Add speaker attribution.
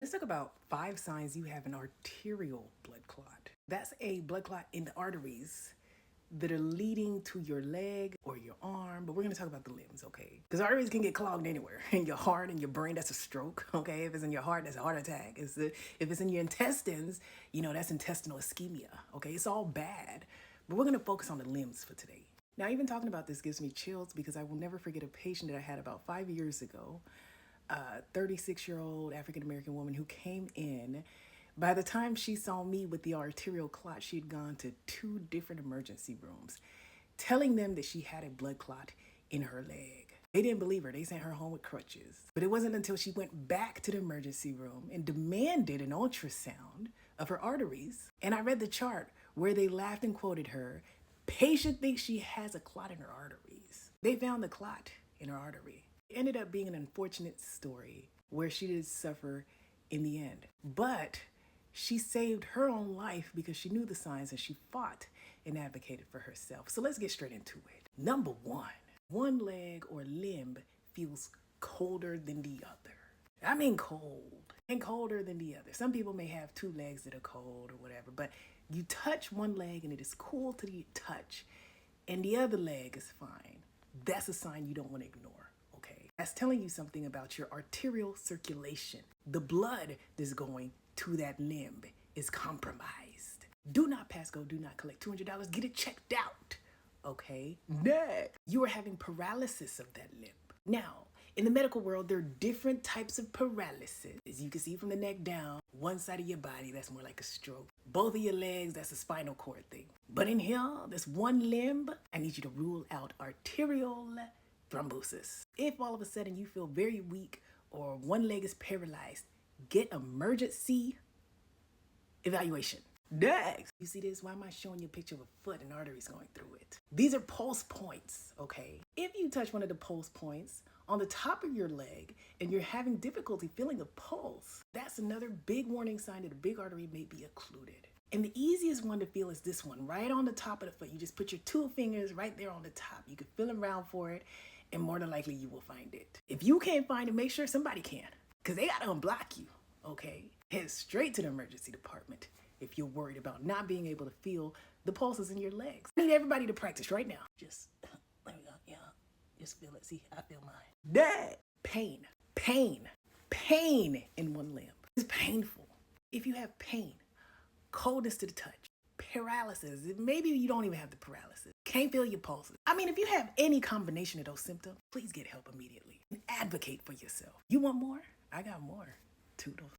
Speaker 1: Let's talk about 5 signs you have an arterial blood clot. That's a blood clot in the arteries that are leading to your leg or your arm, but we're gonna talk about the limbs, okay? Because arteries can get clogged anywhere. In your heart and your brain, that's a stroke, okay? If it's in your heart, that's a heart attack. If it's in your intestines, that's intestinal ischemia, okay? It's all bad. But we're gonna focus on the limbs for today. Now, even talking about this gives me chills because I will never forget a patient that I had about 5 years ago, a 36-year-old African-American woman who came in. By the time she saw me with the arterial clot, she had gone to 2 different emergency rooms, telling them that she had a blood clot in her leg. They didn't believe her. They sent her home with crutches. But it wasn't until she went back to the emergency room and demanded an ultrasound of her arteries. And I read the chart where they laughed and quoted her, "Patient thinks she has a clot in her arteries." They found the clot in her artery. It ended up being an unfortunate story where she did suffer in the end. But she saved her own life because she knew the signs and she fought and advocated for herself. So let's get straight into it. Number one leg or limb feels colder than the other. I mean cold and colder than the other. Some people may have 2 legs that are cold or whatever, but you touch one leg and it is cool to the touch and the other leg is fine. That's a sign you don't want to ignore, okay? That's telling you something about your arterial circulation. The blood that's going to that limb is compromised. Do not pass go, do not collect $200, get it checked out, okay? Next, you are having paralysis of that limb. Now, in the medical world, there are different types of paralysis. As you can see from the neck down, one side of your body, that's more like a stroke. Both of your legs, that's a spinal cord thing. But in here, this one limb, I need you to rule out arterial thrombosis. If all of a sudden you feel very weak or one leg is paralyzed, get emergency evaluation. Next, you see this? Why am I showing you a picture of a foot and arteries going through it? These are pulse points, okay? If you touch one of the pulse points on the top of your leg and you're having difficulty feeling a pulse, that's another big warning sign that a big artery may be occluded. And the easiest one to feel is this one, right on the top of the foot. You just put your 2 fingers right there on the top. You can feel around for it, and more than likely you will find it. If you can't find it, make sure somebody can, because they got to unblock you, okay? Head straight to the emergency department if you're worried about not being able to feel the pulses in your legs. I need everybody to practice right now. Just, let me go, yeah. Just feel it. See, I feel mine. That pain in one limb is painful. If you have pain, coldness to the touch, paralysis, maybe you don't even have the paralysis, can't feel your pulses. I mean, if you have any combination of those symptoms, please get help immediately and advocate for yourself. You want more? I got more. Toodles.